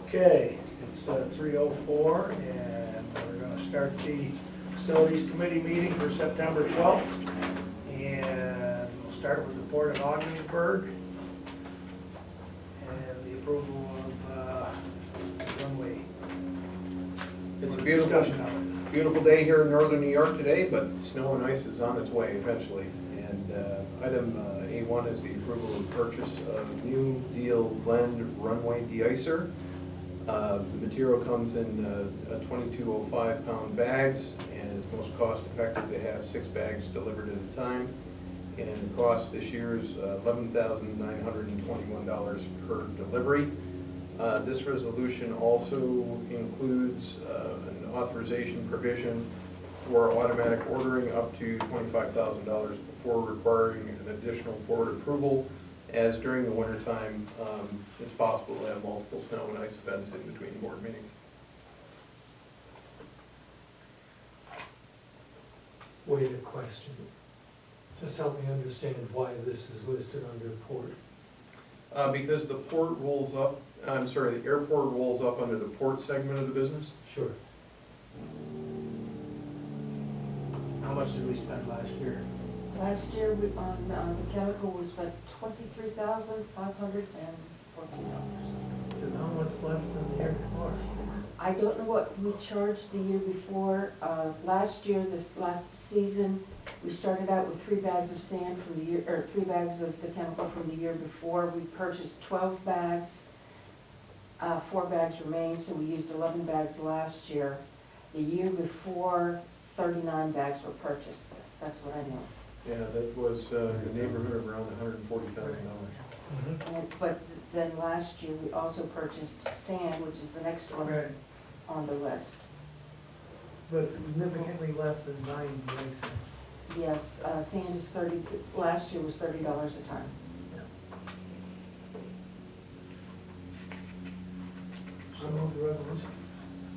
Okay, it's 3:04, and we're gonna start the Facilities Committee meeting for September 12th. And we'll start with the Port of Ogdensburg and the approval of runway. It's a Discussion of it. beautiful day here in northern New York today, but snow and ice is on its way eventually. And item A1 is the approval of purchase of new Deal Blend Runway de-icer. The material comes in 2205 pound bags, and it's most cost effective to have 6 bags delivered at a time. And the cost this year is $11,921 per delivery. This resolution also includes an authorization provision for automatic ordering up to $25,000 before requiring an additional board approval, as during the wintertime, it's possible to have multiple snow and ice events in between board meetings. Wait a question. Just help me understand why this is listed under port. Because the port rolls up, I'm sorry, the airport rolls up under the port segment of the business. Sure. How much did we spend last year? Last year, we, on the chemical, we spent $23,514. So how much less than the year before? I don't know what we charged the year before. Last year, this last season, we started out with 3 bags of sand from the year, or 3 bags of the chemical from the year before. We purchased 12 bags. 4 bags remained, so we used 11 bags last year. The year before, 39 bags were purchased. That's what I know. Yeah, that was the neighborhood of around $140,000. But then last year, we also purchased sand, which is the next one Right, on the list. but significantly less than buying de-icing. Yes, sand is 30, last year was $30 a ton. I move the resolution.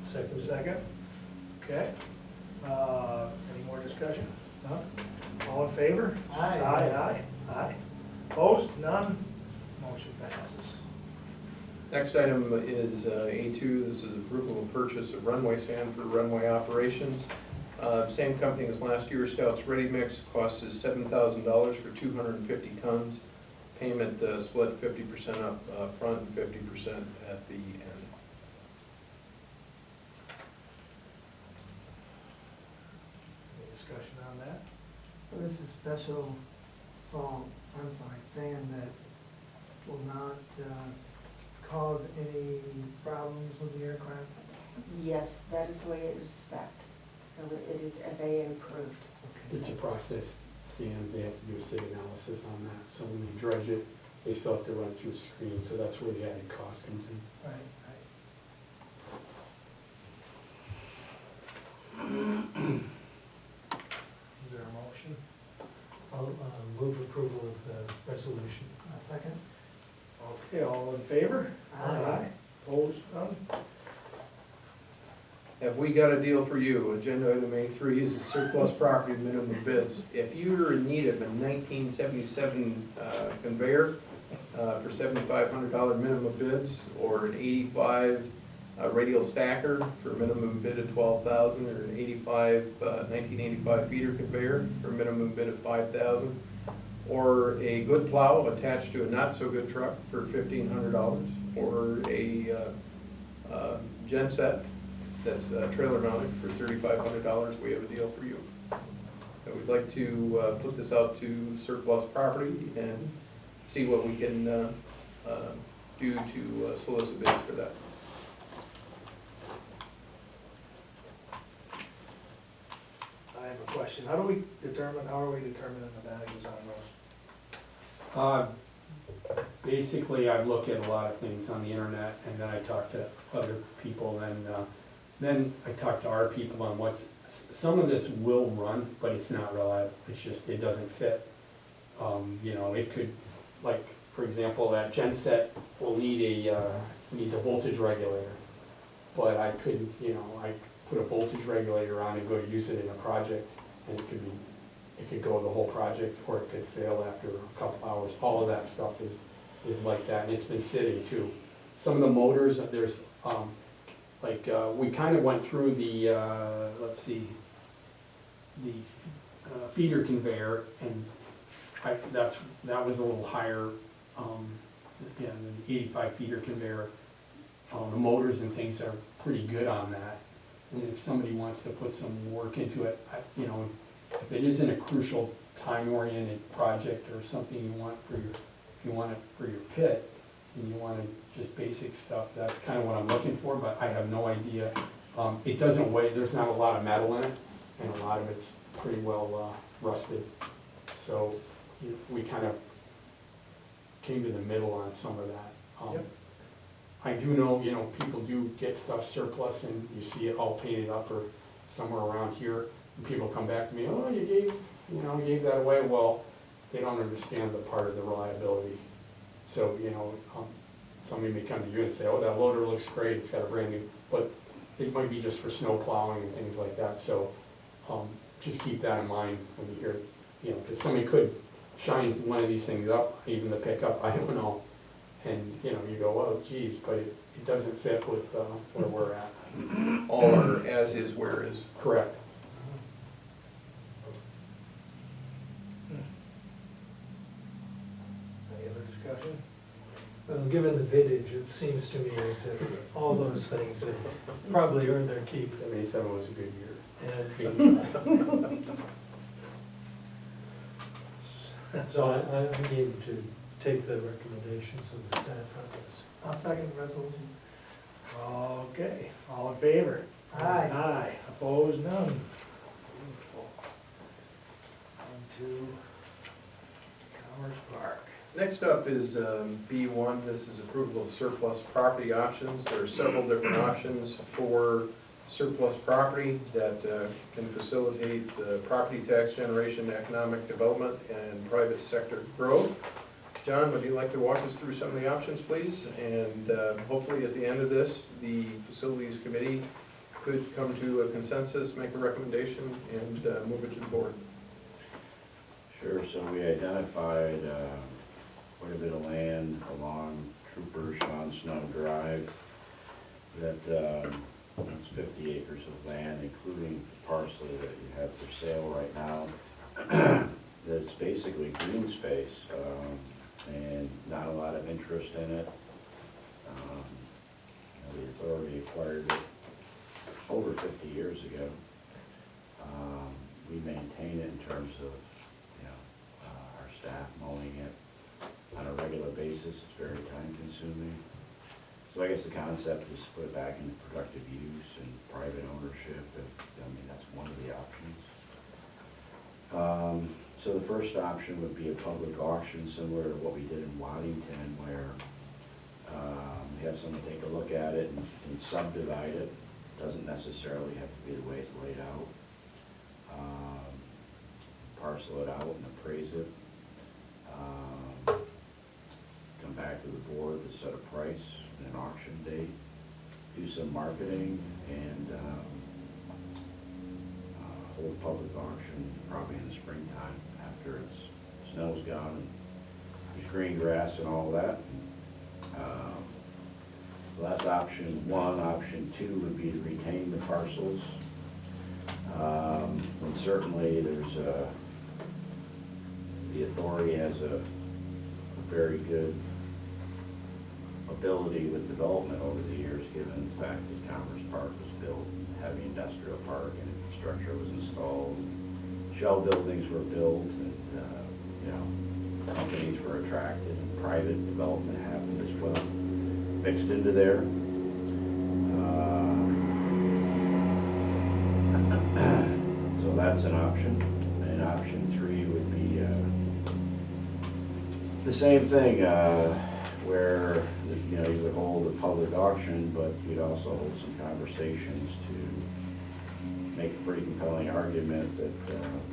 Second. Okay. Any more discussion? None? All in favor? Aye. Aye. Opposed? None? Motion passes. Next item is A2. This is approval of purchase of runway sand for runway operations. Same company as last year, Stouts Ready Mix. Cost is $7,000 for 250 tons. Payment split 50% up front and 50% at the end. Any discussion on that? Well, this is special sand that will not cause any problems with the aircraft. Yes, that is the way it is spec'd. So it is FAA approved. It's a process sand, they have to do a sig analysis on that, so when they dredge it, they still have to run through a screen, so that's where the added cost comes in. Right, Is there a motion? I'll move approval of the resolution. A second? Okay, all in favor? Aye. Opposed? None? Have we got a deal for you? Agenda item A3 is the surplus property minimum bids. If you're in need of a 1977 conveyor for $7,500 minimum bids, or an 85 radial stacker for a minimum bid of $12,000, or an 1985 feeder conveyor for a minimum bid of $5,000, or a good plow attached to a not-so-good truck for $1,500, or a genset that's trailer mounted for $3,500, we have a deal for you. And we'd like to put this out to surplus property and see what we can do to solicit bids for that. I have a question. How are we determining the values on those? Basically, I look at a lot of things on the internet, and then I talk to other people, and then I talk to our people on some of this will run, but it's not reliable, it's just, it doesn't fit. You know, it could, like, for example, that genset will need needs a voltage regulator, but I couldn't, you know, I put a voltage regulator on and go to use it in a project, and it could go the whole project, or it could fail after a couple hours. All of that stuff is like that, and it's been sitting too. some of the motors, there's, we kind of went through the, let's see, the feeder conveyor, and that was a little higher, yeah, than the 85 feeder conveyor. The motors and things are pretty good on that. And if somebody wants to put some work into it, you know, if it isn't a crucial time-oriented project or something you want for your, if you want it for your pit, and you want just basic stuff, that's kind of what I'm looking for, but I have no idea. It doesn't weigh, there's not a lot of metal in it, and a lot of it's pretty well rusted. So we kind of came to the middle on some of that. Yep. I do know, you know, people do get stuff surplus and you see it all painted up or somewhere around here. And people come back to me, oh, you gave that away. Well, they don't understand the part of the reliability. So, you know, somebody may come to you and say, oh, that loader looks great, it's got a brand new, but it might be just for snow plowing and things like that. So just keep that in mind when you hear, you know, because somebody could shine one of these things up, even the pickup, I don't know. And, you know, you go, oh, geez, but it doesn't fit with where we're at. All are as is, where is. Correct. Any other discussion? Well, given the vintage, it seems to me as if all those things have probably earned their keep. 77 was a good year. And so I'm game to take the recommendations of the staff on this. I'll second the resolution. Okay, all in favor? Aye. Aye, opposed, none. Beautiful. On to Commerce Park. Next up is B1. This is approval of surplus property options. There are several different options for surplus property that can facilitate property tax generation, economic development, and private sector growth. John, would you like to walk us through some of the options, please? And hopefully at the end of this, the Facilities Committee could come to a consensus, make a recommendation, and move it to the board. Sure, so we identified quite a bit of land along Trooper Sean Snow Drive that it's 50 acres of land, including the parcel that you have for sale right now. That's basically green space and not a lot of interest in it. The authority acquired it over 50 years ago. We maintain it in terms of our staff mowing it on a regular basis. It's very time consuming. So I guess the concept is to put it back into productive use and private ownership. That's one of the options. So the first option would be a public auction similar to what we did in Waddington, where we have someone take a look at it and subdivide it. Doesn't necessarily have to be the way it's laid out. Parcel it out and appraise it. Come back to the board to set a price and an auction date. Do some marketing and hold a public auction probably in the springtime after snow's gone and there's green grass and all that. So that's option one. Option two would be to retain the parcels. And certainly there's the authority has a very good ability with development over the years, given the fact that Commerce Park was built, heavy industrial park, and infrastructure was installed, shell buildings were built, and companies were attracted, and private development happened as well, mixed into there. So that's an option. And option three would be the same thing, where you would hold a public auction, but you'd also hold some conversations to make a pretty compelling argument that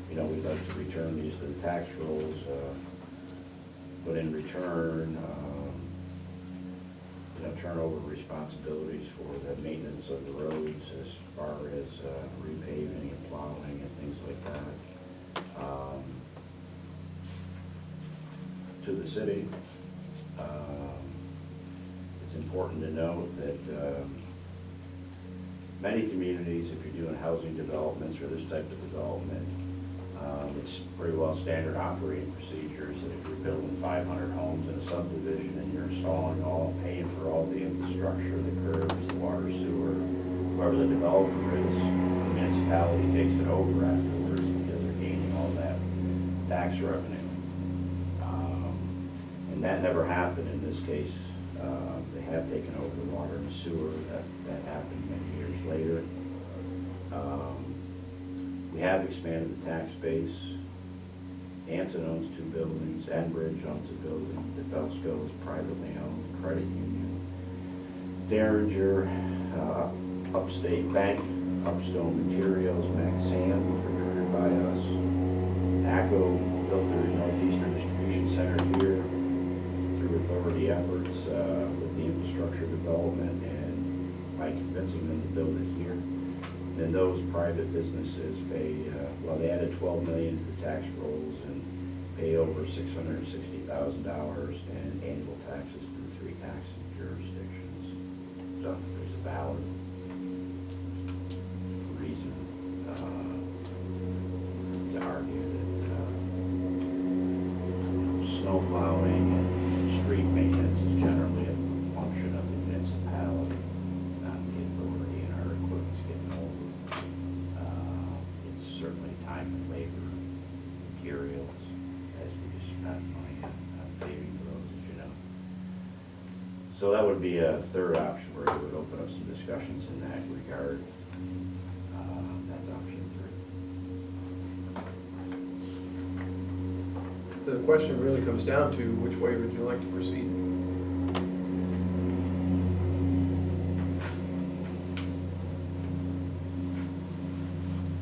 we'd like to return these to the tax rolls, but in return, turn over responsibilities for the maintenance of the roads as far as repaving and plowing and things like that to the city. It's important to note that many communities, if you're doing housing developments or this type of development, it's pretty well standard operating procedures that if you're building 500 homes in a subdivision and you're installing paying for all the infrastructure, the curbs, the water, sewer, whoever the developer is, the municipality takes it over afterwards because they're gaining all that tax revenue. And that never happened in this case. They have taken over the water and sewer. That happened many years later. We have expanded the tax base. Anson owns 2 buildings. Enbridge owns a building. DeFelsco is privately owned. Credit Union. Derringer, Upstate Bank, Upstone Materials, Maxam was recruited by us. ACO built their Northeastern Distribution Center here through authority efforts with the infrastructure development and by convincing them to build it here. Then those private businesses pay, they added $12 million to the tax rolls and pay over $660,000 in annual taxes to the 3 taxing jurisdictions. So there's a valid reason to argue that snow plowing and street maintenance is generally a function of the municipality, not the authority, and our equipment's getting old. It's certainly time and labor, materials, as we just spent money on paving roads, as you know. So that would be a third option where it would open up some discussions in that regard. That's option 3. The question really comes down to which way would you like to proceed?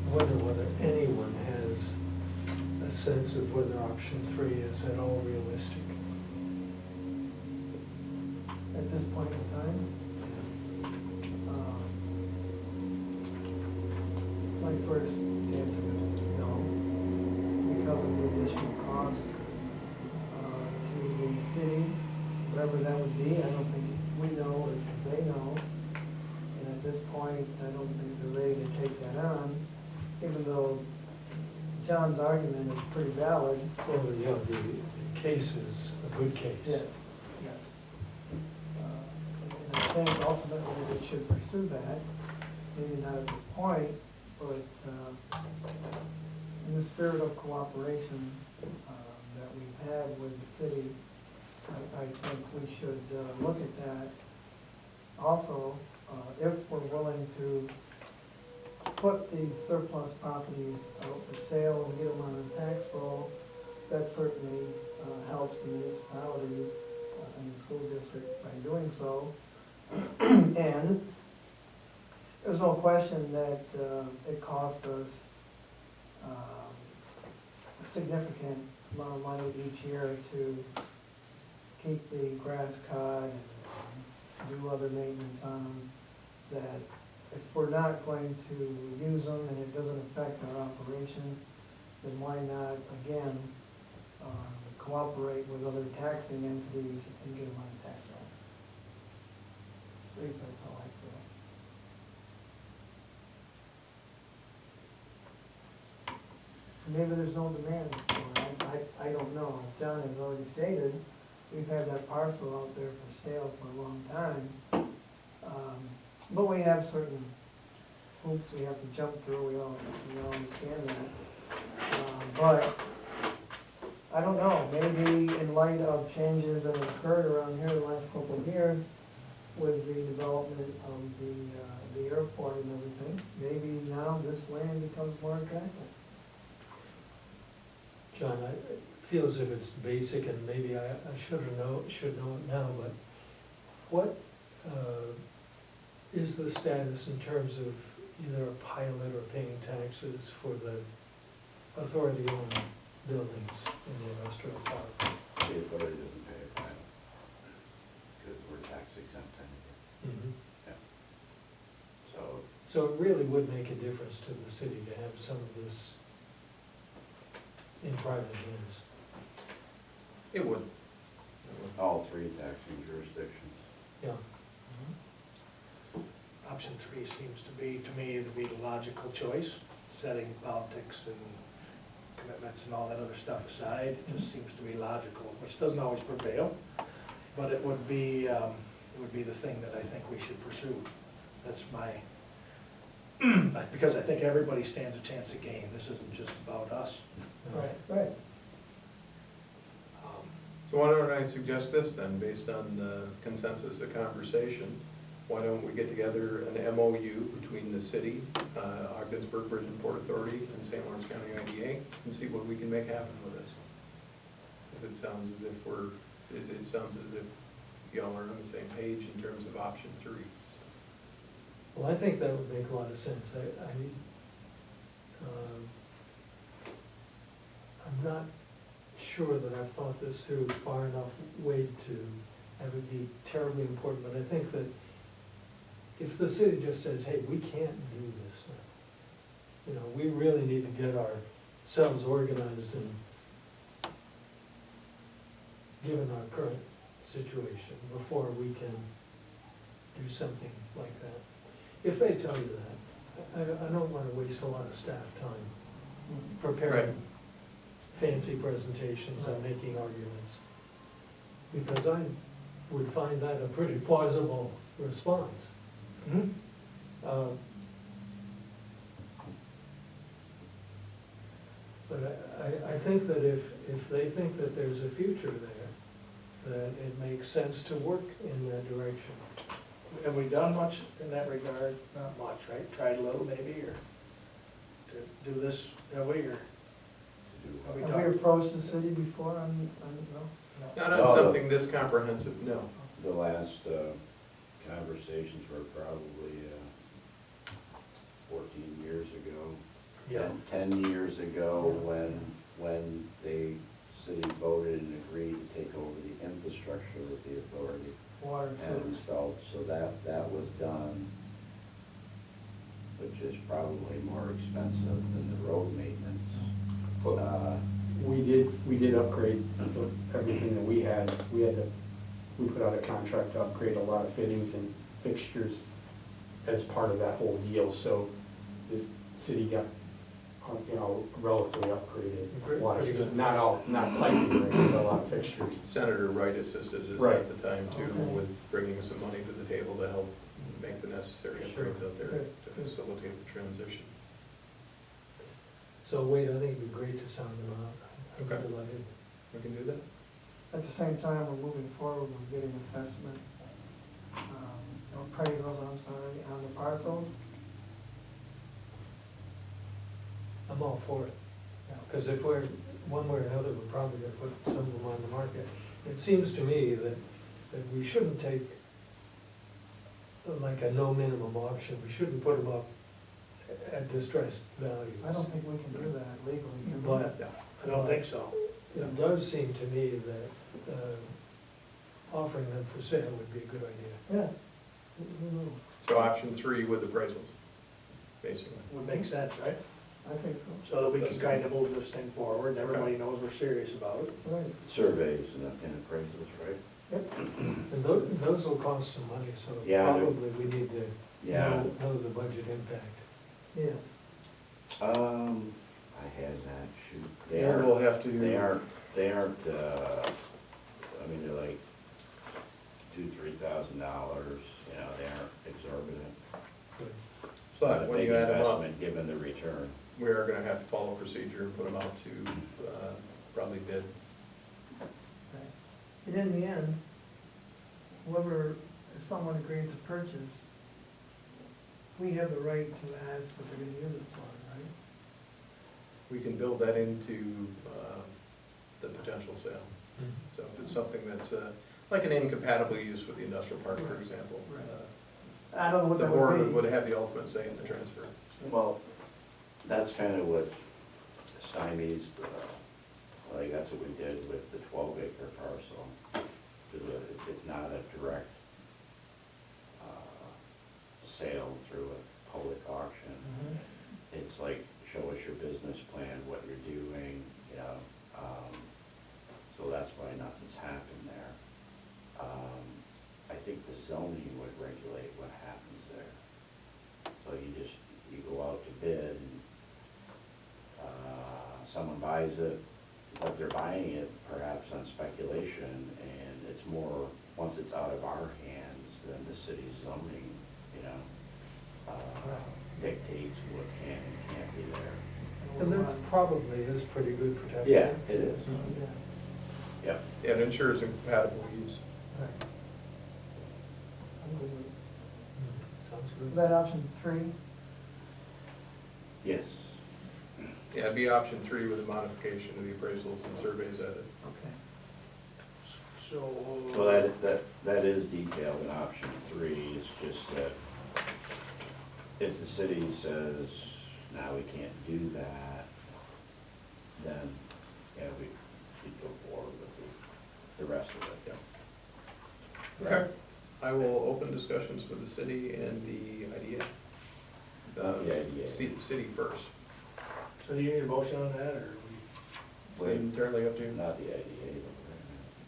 I wonder whether anyone has a sense of whether option 3 is at all realistic. At this point in time, my first answer is no, because of the additional cost to the city, whatever that would be. I don't think we know or they know. And at this point, I don't think they're ready to take that on, even though John's argument is pretty valid. Well, yeah, the case is a good case. Yes, yes. And I think ultimately we should pursue that, maybe not at this point, but in the spirit of cooperation that we've had with the city, I think we should look at that. Also, if we're willing to put these surplus properties out for sale and get them on the tax roll, that certainly helps the municipalities and the school district by doing so. And there's no question that it costs us a significant amount of money each year to keep the grass cut and do other maintenance on them, that if we're not going to use them and it doesn't affect our operation, then why not, again, cooperate with other taxing entities and get them on the tax roll? At least that's how I feel. Maybe there's no demand for it, I don't know. As John has already stated, we've had that parcel out there for sale for a long time. But we have certain hoops we have to jump through, we all understand that. But, I don't know, maybe in light of changes that have occurred around here the last couple of years with the development of the airport and everything, maybe now this land becomes more attractive. John, I feel as if it's basic, and maybe I should know it now, but what is the status in terms of either a pilot or paying taxes for the authority-owned buildings in the industrial park? The authority doesn't pay a pilot because we're tax exempt anyway. Mhm. Yeah. So it really would make a difference to the city to have some of this in private hands. It would. All 3 taxing jurisdictions. Yeah. Option 3 seems to be, to be the logical choice, setting politics and commitments and all that other stuff aside. It just seems to be logical, which doesn't always prevail, but it would be the thing that I think we should pursue. That's my, because I think everybody stands a chance to gain. This isn't just about us. Right. So why don't I suggest this then, based on the consensus of conversation? Why don't we get together an MOU between the city, Ogdensburg Bridge and Port Authority, and St. Lawrence County IDA, and see what we can make happen with this? Because it sounds as if it sounds as if y'all are on the same page in terms of option 3. Well, I think that would make a lot of sense. I'm not sure that I've thought this through far enough way to have it be terribly important, but I think that if the city just says, hey, we can't do this now, you know, we really need to get ourselves organized and given our current situation before we can do something like that. If they tell you that, I don't wanna waste a lot of staff time preparing Right. fancy presentations and making arguments. Because I would find that a pretty plausible response. Mhm. But I think that if they think that there's a future there, that it makes sense to work in that direction. Have we done much in that regard? Not much, right? Tried a little maybe, or to do this, have we, or? Have we Have we done? approached the city before on, no? Not No. on something this comprehensive, no. The last conversations were probably 14 years ago. Yeah. 10 years ago, when the city voted and agreed to take over the infrastructure of the authority Water and and sewer. installed, so that was done, which is probably more expensive than the road maintenance. We did upgrade everything that we had. We put out a contract to upgrade a lot of fittings and fixtures as part of that whole deal, so the city got, relatively upgraded. A lot of Pretty good. not piping, but a lot of fixtures. Senator Wright assisted us Right. at the time too, Okay. with bringing some money to the table to help make the necessary Sure. upgrades out there Good. to facilitate the transition. So Wade, I think it'd be great to sound them out. I'd be Okay. delighted. We can do that? At the same time, we're moving forward with getting assessment, appraisals, on the parcels. I'm all for it. Because if we're, one way or another, we're probably gonna put some of them on the market. It seems to me that we shouldn't take like a no minimum auction. We shouldn't put them up at distressed values. I don't think we can do that legally. can we? But Yeah. I don't think so. it does seem to me that offering them for sale would be a good idea. Yeah. Mhm. So option 3 with appraisals, basically. Would make sense, right? I think so. So that we can kind of move this thing forward, and everybody knows we're serious about it. Right. Surveys and appraisals, right? And those will cost some money, so Yeah, they're- probably we need to Yeah. know the budget impact. Yes. I had that, shoot. They And aren't, we'll have to. they aren't, I mean, they're like $2,000-3,000, they aren't exorbitant. Good. Not But a when big you add them up, investment given the return. we are gonna have to follow procedure and put them out to probably bid. Right. And in the end, if someone agrees to purchase, we have the right to ask what they're gonna use it for, right? We can build that into the potential sale. So if it's something that's like an incompatible use with the industrial park, for example, Right. I don't know what the that board would be. would have the ultimate say in the transfer. Well, that's kind of what stymies, that's what we did with the 12-acre parcel. Because it's not a direct sale through a public auction. Mhm. It's like, show us your business plan, what you're doing, so that's why nothing's happened there. I think the zoning would regulate what happens there. So you go out to bid, and, someone buys it, but they're buying it perhaps on speculation, and it's more, once it's out of our hands, then the city's zoning, you know, dictates what can and can't be there. And that's probably is pretty good protection. Yeah, it is. Yeah, Yep. Yeah, it ensures incompatible use. right. I'm good with it. Sounds Is good. that option 3? Yes. Yeah, it'd be option 3 with a modification of the appraisals and surveys added. Okay. So. Well, that is detailed in option 3, it's just that if the city says, now we can't do that, then, yeah, we'd go forward with the rest of it. Okay, I will open discussions with the city and the IDA. The IDA. City first. So do you need a motion on that, or It's entirely up to you. Not the IDA,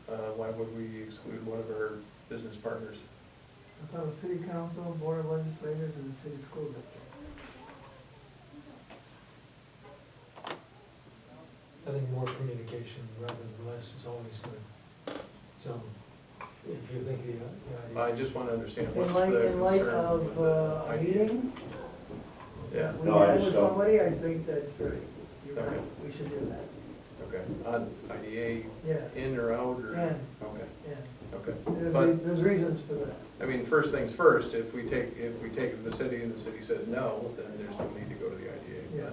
but Why would we exclude one of our business partners? I thought it was city council, board of legislators, and the city school district. I think more communication rather than less is always good. So if you think the I idea. just want to understand In what's light, the in light concern. of a idea. meeting, Yeah, we No, I had just with don't- somebody, I think that's right. You're Okay. right, we should do that. okay. On IDA, Yes. in or out, or? In. Okay, Yeah, okay. there's, But- there's reasons for that. I mean, first things first, if we take it to the city and the city says no, then there's no need to go to the IDA. Yeah.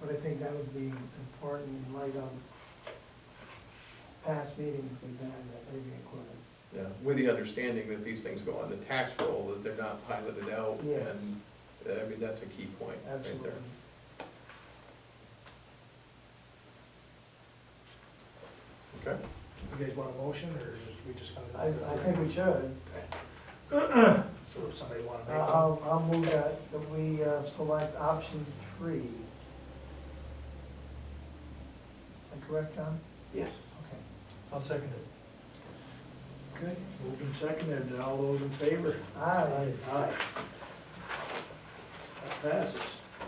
But I think that would be important in light of past meetings we've had that may be included. Yeah, with the understanding that these things go on the tax roll, that they're not piloted out, Yes. and, I mean, that's a key point right Absolutely. there. Okay, you guys want a motion, or is we just gonna? I think we should. So if somebody wanna make one? I'll move that we select option 3. Am I correct, John? yes. Okay. I'll second it. Okay, moved and seconded, all those in favor? Aye. Aye. That passes.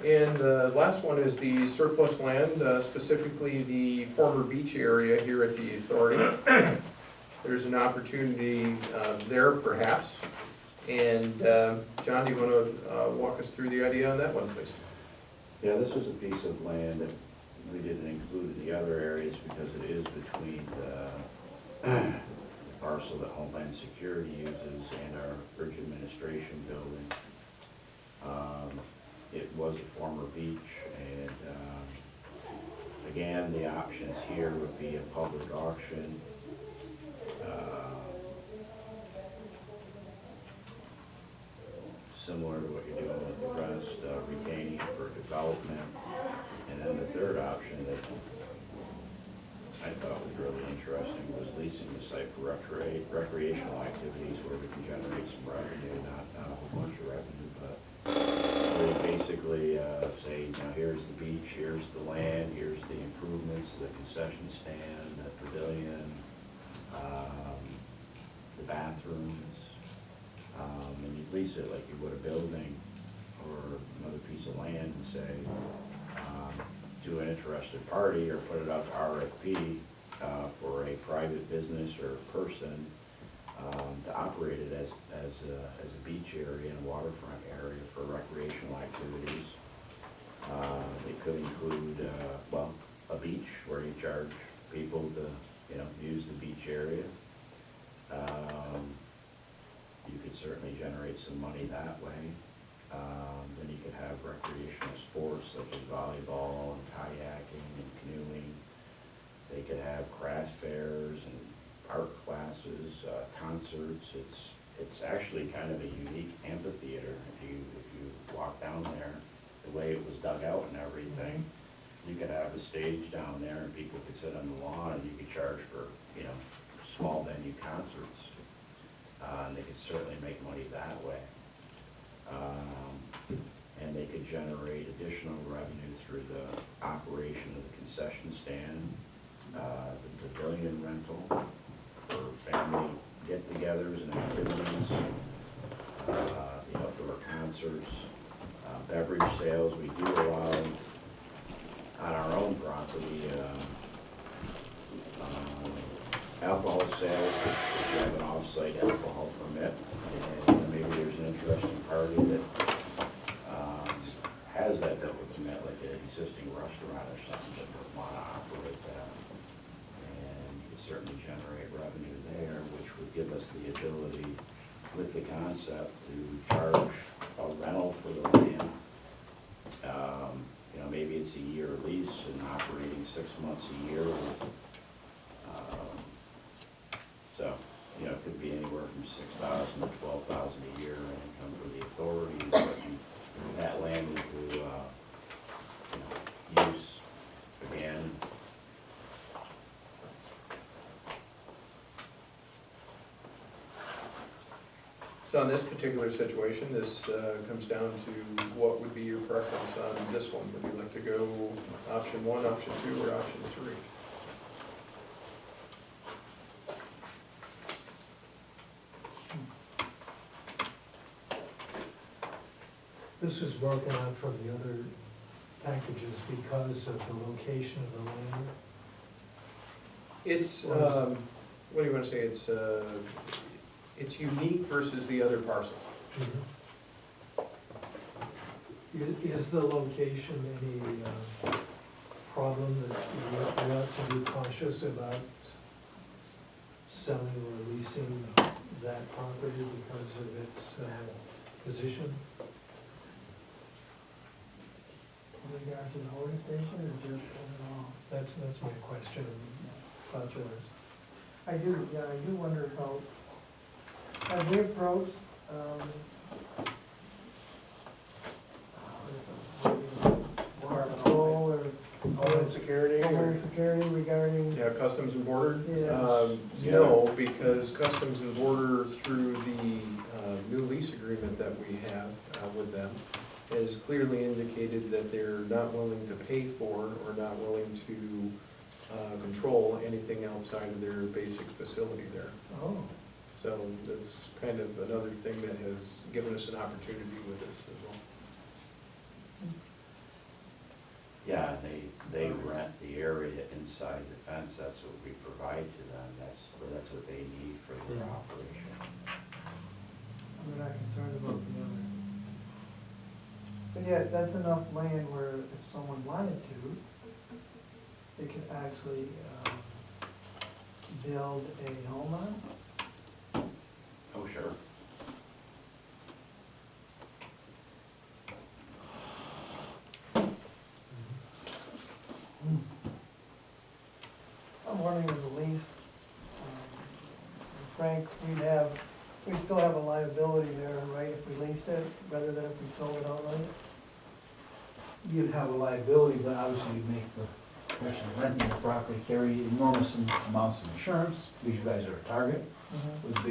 and the last one is the surplus land, specifically the former beach area here at the authority. There's an opportunity there perhaps, and John, do you want to walk us through the idea on that one, please? Yeah, this was a piece of land that we didn't include in the other areas because it is between the parcel that Homeland Security uses and our bridge administration building. It was a former beach, and again, the options here would be a public auction. Similar to what you're doing with the rest, retaining it for development. And then the third option that I thought was really interesting was leasing the site for recreational activities where we can generate some revenue, not a whole bunch of revenue, but we basically say, you know, here's the beach, here's the land, here's the improvements, the concession stand, the pavilion, the bathrooms, and you lease it like you would a building or another piece of land and say, to an interested party, or put it out to RFP for a private business or person to operate it as a beach area and a waterfront area for recreational activities. It could include, well, a beach where you charge people to, you know, use the beach area. You could certainly generate some money that way. Then you could have recreational sports such as volleyball and kayaking and canoeing. They could have craft fairs and art classes, concerts. It's actually kind of a unique amphitheater. If you walk down there, the way it was dug out and everything, you could have a stage down there and people could sit on the lawn and you could charge for, you know, small venue concerts. And they could certainly make money that way. And they could generate additional revenue through the operation of the concession stand, the pavilion rental for family get-togethers and activities, the outdoor concerts, beverage sales. We do allow on our own property, alcohol sales, if you have an off-site alcohol permit, and maybe there's an interesting party that has that type of permit, like an existing restaurant or something that would want to operate that. And you could certainly generate revenue there, which would give us the ability, with the concept, to charge a rental for the land. You know, maybe it's a year lease and operating 6 months a year with, so, you know, it could be anywhere from $6,000 to $12,000 a year in income for the authority, putting that land into, you know, use again. So in this particular situation, this comes down to what would be your preference on this one? Would you like to go option 1, option 2, or option 3? This was broken out from the other packages because of the location of the land. It's, what do you want to say, it's unique versus the other parcels. Is the location any problem that we ought to be cautious about selling or leasing that property because of its position? In regards to the holding station or just overall? That's my question, about this. I do wonder about, have we approached, Patrol or Homeland Security or? Homeland Security regarding, Yeah, Customs and Border? Yes. No, because Customs and Border, through the new lease agreement that we have with them, has clearly indicated that they're not willing to pay for or not willing to control anything outside of their basic facility there. oh, So that's kind of another thing that has given us an opportunity with this as well. Yeah, they rent the area inside the fence, that's what we provide to them, that's what they need for their operation. I'm not concerned about the other. But yeah, that's enough land where if someone wanted to, they could actually, build a home on. Oh, sure. I'm wondering with the lease, Frank, we'd still have a liability there, right, if we leased it, rather than if we sold it outright? You'd have a liability, but obviously you'd make the person renting the property carry enormous amounts of insurance, because you guys are a target with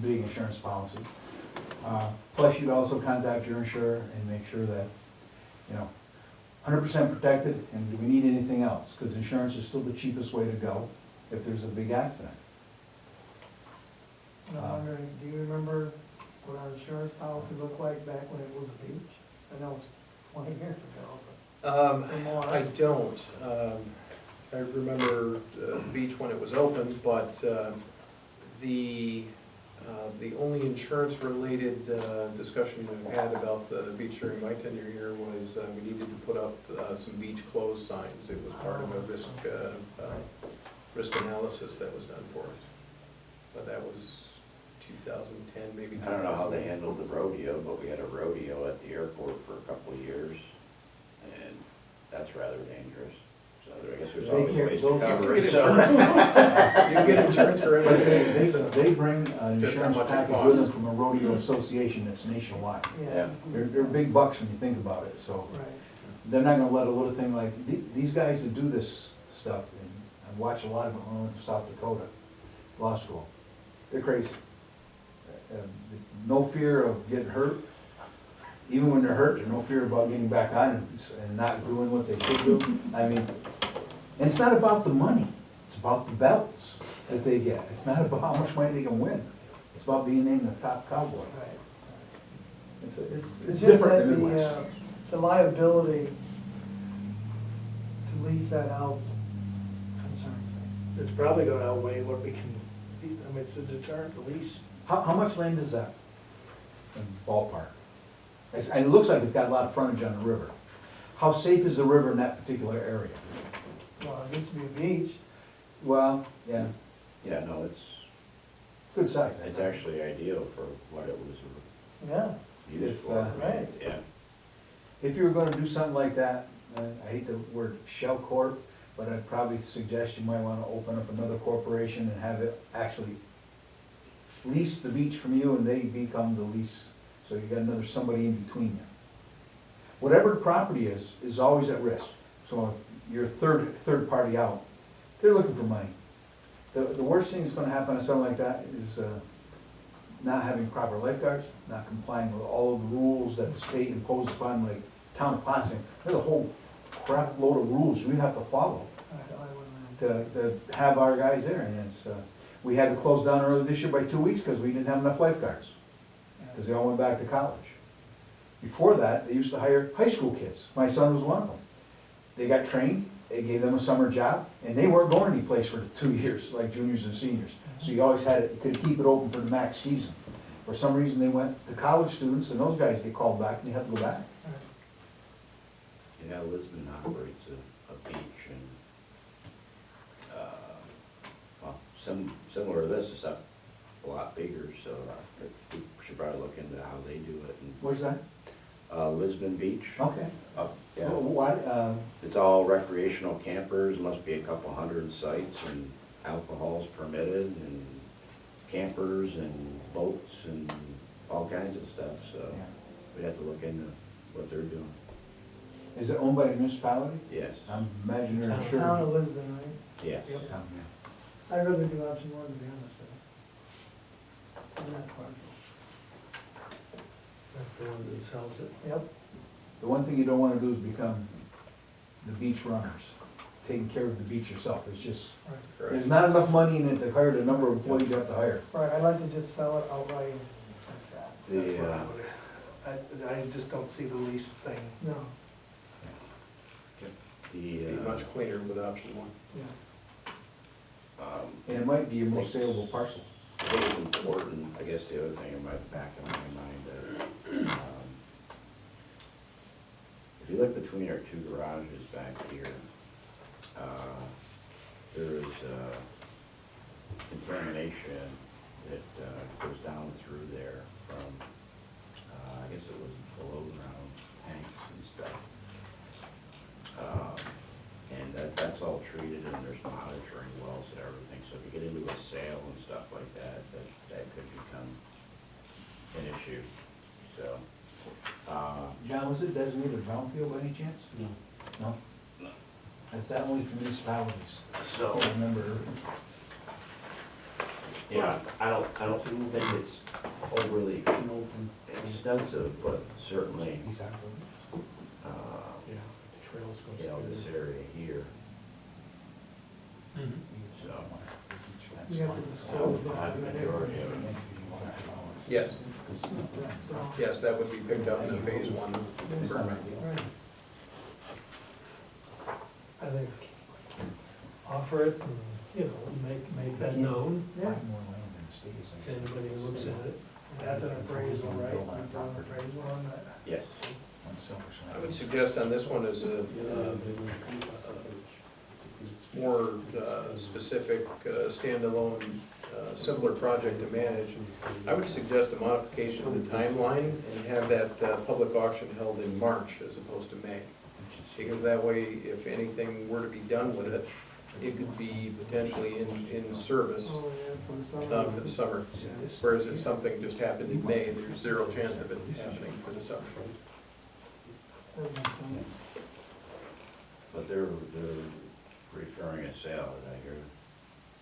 big insurance policy. Plus, you'd also contact your insurer and make sure that, 100% protected, and do we need anything else? Because insurance is still the cheapest way to go if there's a big accident. And I'm wondering, do you remember what our insurance policy looked like back when it was a beach? I know it's 20 years ago, but more. I don't. I remember the beach when it was open, but the only insurance-related discussion we've had about the beach during my tenure here was we needed to put up some beach closed signs. It was part of a risk analysis that was done for us. But that was 2010, maybe. I don't know how they handled the rodeo, but we had a rodeo at the airport for a couple of years, and that's rather dangerous. So I guess there's They always can't- ways to those- cover you it, can so. You get insurance for But everything. they bring an Just how insurance much it package costs. with them from a rodeo association that's nationwide. Yeah, They're big bucks when you think about it, so right. they're not gonna let a little thing like, these guys that do this stuff, and I've watched a lot of them when I went to South Dakota Law School, they're crazy. No fear of getting hurt. Even when they're hurt, there's no fear about getting back on and not doing what they should do. I mean, and it's not about the money, it's about the belts that they get. It's not about how much money they can win. It's about being named the top cowboy. Right. It's It's just different that in the Midwest. the liability to lease that out concerns me. It's probably gonna outweigh what we can, I mean, it's a deterrent to lease. How much land is that in ballpark? And it looks like it's got a lot of frontage on the river. How safe is the river in that particular area? Well, it used to be a beach. Well, yeah, Yeah, no, it's, good size. it's actually ideal for what it was Yeah. used If, for. right. Yeah, If you were gonna do something like that, I hate the word shell corp, but I'd probably suggest you might wanna open up another corporation and have it actually lease the beach from you and they become the lease, so you got another somebody in between you. Whatever the property is always at risk, so if you're third party out, they're looking for money. The worst thing that's gonna happen on something like that is, not having proper lifeguards, not complying with all of the rules that the state imposes upon, like town of Possum. There's a whole crap load of rules we have to follow I wouldn't. to have our guys there, and it's, we had to close down early this year by 2 weeks because we didn't have enough lifeguards, because they all went back to college. Before that, they used to hire high school kids, my son was one of them. They got trained, they gave them a summer job, and they weren't going anyplace for 2 years, like juniors and seniors. So you always had it, you could keep it open for the max season. For some reason, they went to college students, and those guys get called back, and you have to go back. yeah, Lisbon operates a beach and, well, similar to this, except a lot bigger, so we should probably look into how they do it. And, Where's that? Lisbon Beach, Okay. yeah. What, It's all recreational campers, must be a couple hundred sites, and alcohol's permitted, and campers, and boats, and all kinds of stuff, so yeah. we'd have to look into what they're doing. Is it owned by a municipality? Yes, I'm imagining they're Town. insured. Town of Lisbon, right? yes. Yep. Yeah, yeah. I'd rather do option one, to be honest with you. I'm not partial. That's the one that sells it. Yep. The one thing you don't wanna do is become the beach runners, taking care of the beach yourself. It's just, there's not enough money in it to hire the number of employees you have to hire. Right, I'd like to just sell it outright and that's that. That's The, what I just don't see the lease thing. No, the, Be much cleaner with option one. yeah. And it might be your most saleable parcel. I think it's important, I guess the other thing in my back of my mind, if you look between our two garages back here, there is contamination that goes down through there from, I guess it was below ground tanks and stuff. And that's all treated, and there's monitoring wells and everything, so if you get into a sale and stuff like that, that could become an issue, so. John, was it designated brownfield by any chance? No. No? No. That's that only for municipalities. I So, can't remember. yeah, I don't think it's overly extensive, but certainly, Yeah, the trails go you know, through this there. area here, so. You have to disclose The that. majority of it. Yes, So, yes, that would be picked up in the phase one permit. right. I think offer it and, you know, make that known Yeah. to anybody who looks at it. That's an appraisal, right? We've done an appraisal on that. Yes, I would suggest on this one as a more specific, standalone, simpler project to manage, I would suggest a modification of the timeline and have that public auction held in March as opposed to May. Because that way, if anything were to be done with it, it could be potentially in service Oh, yeah, for the summer. for the summer. Whereas if something just happened in May, there's zero chance of it happening for the summer. That makes sense. but they're referring a sale, did I hear?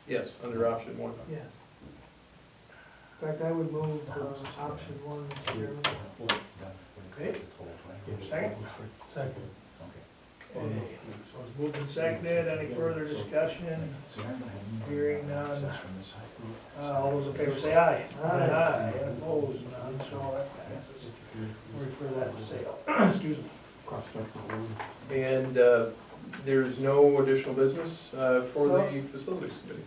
Yes, under option one. Yes. In fact, I would move option one, Mr. Chairman. Okay. Second? Second. Okay, so it's moved and seconded, any further discussion? Hearing none. All those in favor say aye. Aye. And opposed, none, so that passes. We'll refer that to sale. Excuse me. And there's no additional business for the facilities committee,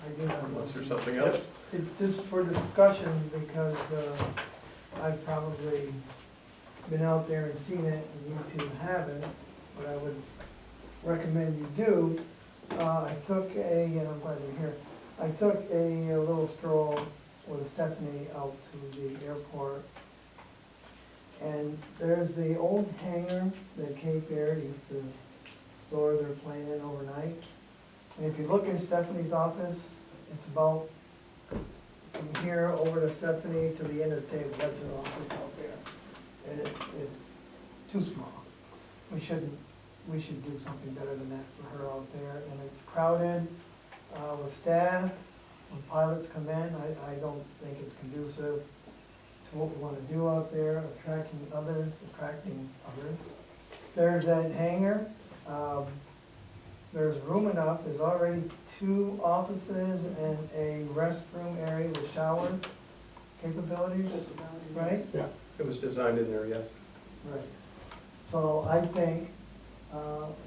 I do have unless there's one. something else? It's just for discussion because I've probably been out there and seen it and you two haven't, but I would recommend you do. I took and I'm glad you're here, I took a little stroll with Stephanie out to the airport. And there's the old hangar that Cape Air used to store their plane in overnight. And if you look in Stephanie's office, it's about from here over to Stephanie to the end of the table, that's her office out there. And it's too small. We should do something better than that for her out there. And it's crowded with staff, when pilots come in, I don't think it's conducive to what we wanna do out there, attracting others. There's that hangar, there's room enough, there's already 2 offices and a restroom area with shower capabilities, right? Yeah. It was designed in there, yes. Right. So I think,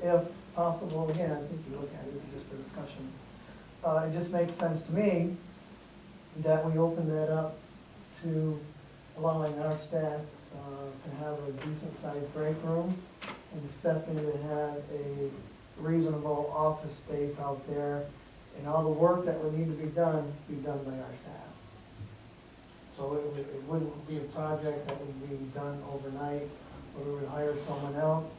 if possible, again, I think you look at it, this is just for discussion. It just makes sense to me that we open that up to allowing our staff to have a decent sized break room and Stephanie to have a reasonable office space out there and all the work that would need to be done by our staff. So it wouldn't be a project that would be done overnight, or we would hire someone else.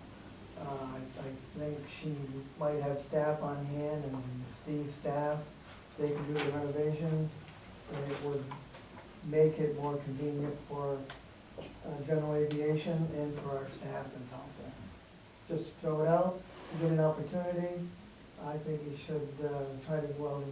I think she might have staff on hand and Steve's staff, they can do the renovations, and it would make it more convenient for general aviation and for our staff that's out there. Just throw it out, get an opportunity, I think you should try to go out and